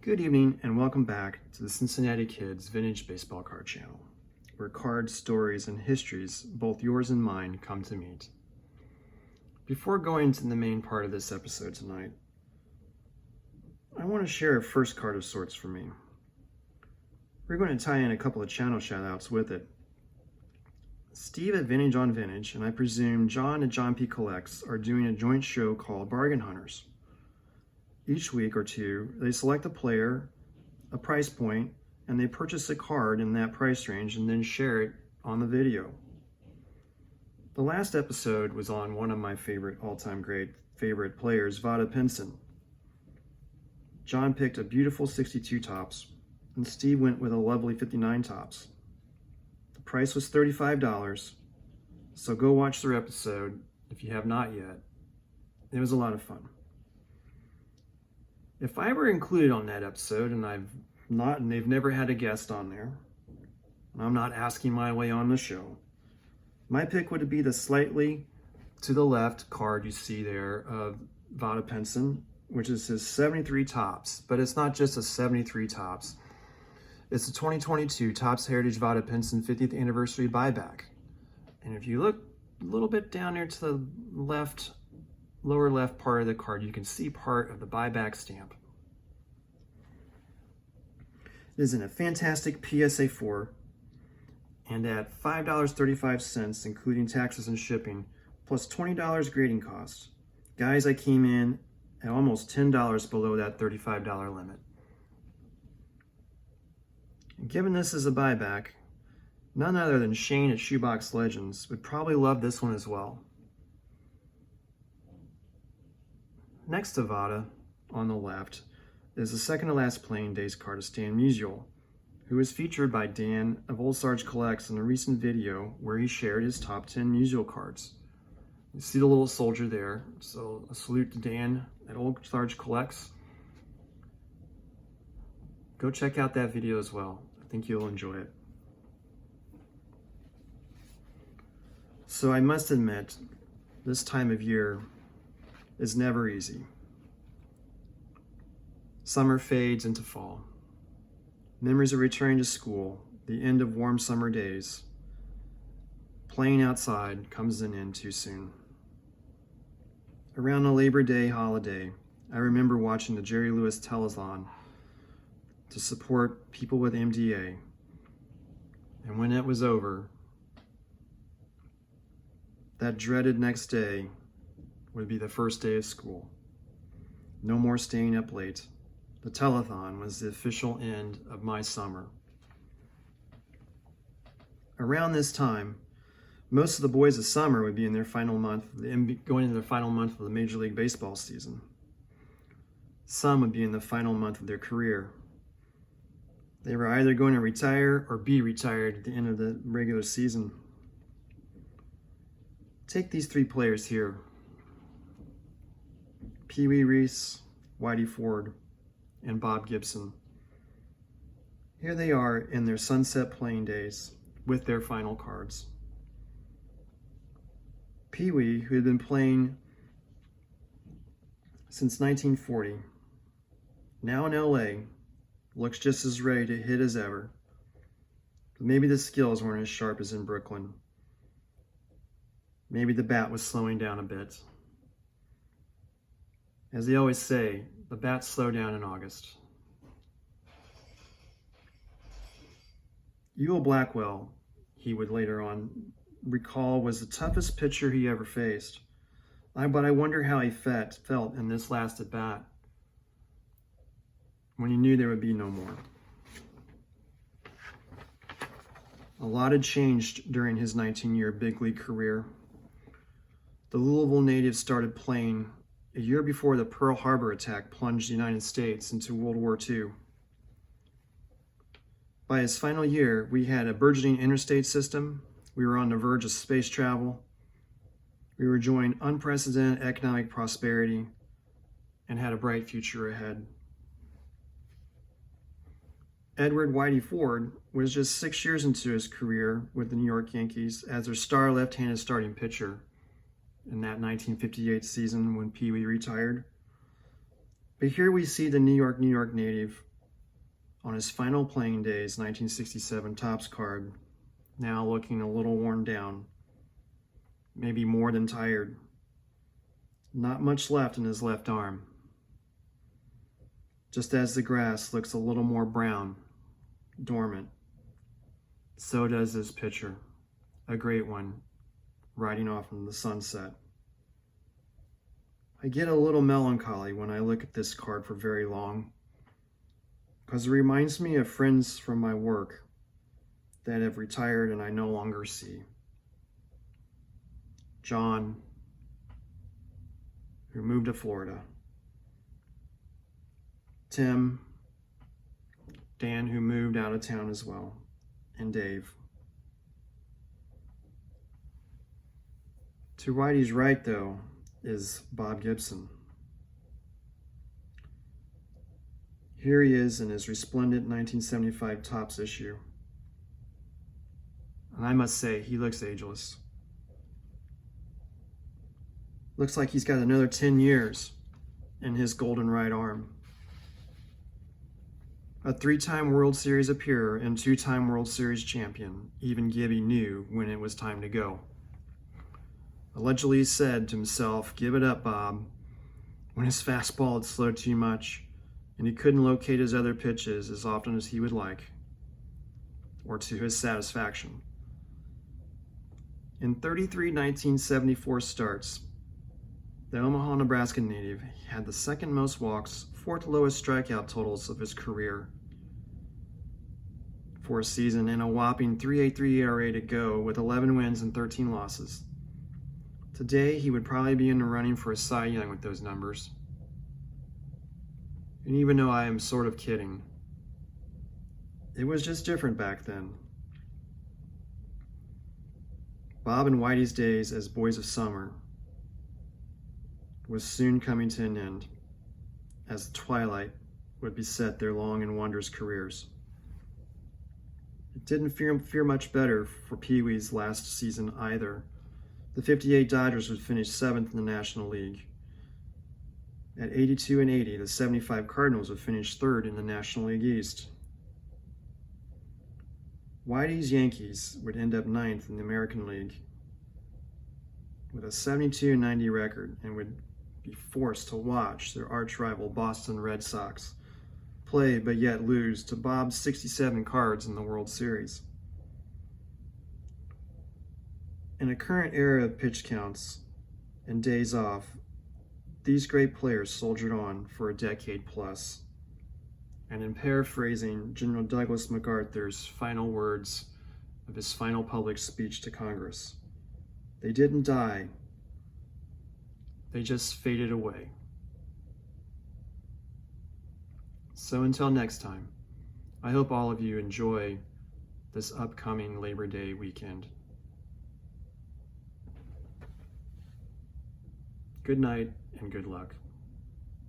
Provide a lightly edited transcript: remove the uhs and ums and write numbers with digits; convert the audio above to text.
Good evening and welcome back to the Cincinnati Kids Vintage Baseball Card Channel, where cards, stories, and histories, both yours and mine, come to meet. Before going to the main part of this episode tonight, I want to share a first card of sorts for me. We're going to tie in a couple of channel shoutouts with it. Steve at Vintage on Vintage, and I presume John at John P. Collects, are doing a joint show called Bargain Hunters. Each week or two, they select a player, a price point, and they purchase a card in that price range and then share it on the video. The last episode was on one of my all-time great favorite players, Vada Pinson. John picked a beautiful 62 tops, and Steve went with a lovely 59 tops. The price was $35, so go watch their episode if you have not yet. It was a lot of fun. If I were included on that episode, and I've not, and they've never had a guest on there, and I'm not asking my way on the show, my pick would be the slightly to the left card you see there of Vada Pinson, which is his 73 tops, but it's not just a 73 tops. It's a 2022 Topps Heritage Vada Pinson 50th anniversary buyback. And if you look a little bit down there to the left, lower left part of the card, you can see part of the buyback stamp. It is in a fantastic PSA 4 and at $5.35, including taxes and shipping, plus $20 grading costs. Guys, I came in at almost $10 below that $35 limit. And given this is a buyback, none other than Shane at Shoebox Legends would probably love this one as well. Next to Vada, on the left, is the second to last playing days card of Stan Musial, who was featured by Dan of Old Sarge Collects in a recent video where he shared his top 10 Musial cards. You see the little soldier there, so a salute to Dan at Old Sarge Collects. Go check out that video as well. I think you'll enjoy it. So I must admit, this time of year is never easy. Summer fades into fall. Memories of returning to school, the end of warm summer days. Playing outside comes to an end too soon. Around the Labor Day holiday, I remember watching the Jerry Lewis telethon to support people with MDA. And when it was over, that dreaded next day would be the first day of school. No more staying up late. The telethon was the official end of my summer. Around this time, most of the boys of summer would be in their final month, going into their final month of the Major League Baseball season. Some would be in the final month of their career. They were either going to retire or be retired at the end of the regular season. Take these three players here: Pee Wee Reese, Whitey Ford, and Bob Gibson. Here they are in their sunset playing days with their final cards. Pee Wee, who had been playing since 1940, now in LA, looks just as ready to hit as ever. But maybe the skills weren't as sharp as in Brooklyn. Maybe the bat was slowing down a bit. As they always say, the bats slow down in August. Ewell Blackwell, he would later on recall, was the toughest pitcher he ever faced. But I wonder how he felt in this last at bat when he knew there would be no more. A lot had changed during his 19-year big league career. The Louisville native started playing a year before the Pearl Harbor attack plunged the United States into World War II. By his final year, we had a burgeoning interstate system. We were on the verge of space travel. We were enjoying unprecedented economic prosperity and had a bright future ahead. Edward Whitey Ford was just 6 years into his career with the New York Yankees as their star left-handed starting pitcher in that 1958 season when Pee Wee retired. But here we see the New York native on his final playing days, 1967 Topps card, now looking a little worn down, maybe more than tired. Not much left in his left arm. Just as the grass looks a little more brown, dormant, so does this pitcher, a great one, riding off in the sunset. I get a little melancholy when I look at this card for very long, because it reminds me of friends from my work that have retired and I no longer see. John, who moved to Florida. Tim, Dan, who moved out of town as well, and Dave. To Whitey's right, though, is Bob Gibson. Here he is in his resplendent 1975 Topps issue. And I must say, he looks ageless. Looks like he's got another 10 years in his golden right arm. A 3-time World Series appearer and 2-time World Series champion, even Gibby knew when it was time to go. Allegedly said to himself, "Give it up, Bob," when his fastball had slowed too much and he couldn't locate his other pitches as often as he would like, or to his satisfaction. In 33 1974 starts, the Omaha, Nebraska native had the second most walks, 4th lowest strikeout totals of his career for a season, and a whopping 3.83 ERA to go with 11 wins and 13 losses. Today, he would probably be in the running for a Cy Young with those numbers. And even though I am sort of kidding, it was just different back then. Bob and Whitey's days as boys of summer was soon coming to an end, as Twilight would beset their long and wondrous careers. It didn't feel much better for Pee Wee's last season either. The 58 Dodgers would finish 7th in the National League. At 82 and 80, the 75 Cardinals would finish 3rd in the National League East. Whitey's Yankees would end up 9th in the American League with a 72 and 90 record, and would be forced to watch their arch rival Boston Red Sox play but yet lose to Bob's 67 Cards in the World Series. In a current era of pitch counts and days off, these great players soldiered on for a decade plus. And in paraphrasing General Douglas MacArthur's final words of his final public speech to Congress, they didn't die, they just faded away. So until next time, I hope all of you enjoy this upcoming Labor Day weekend. Good night and good luck.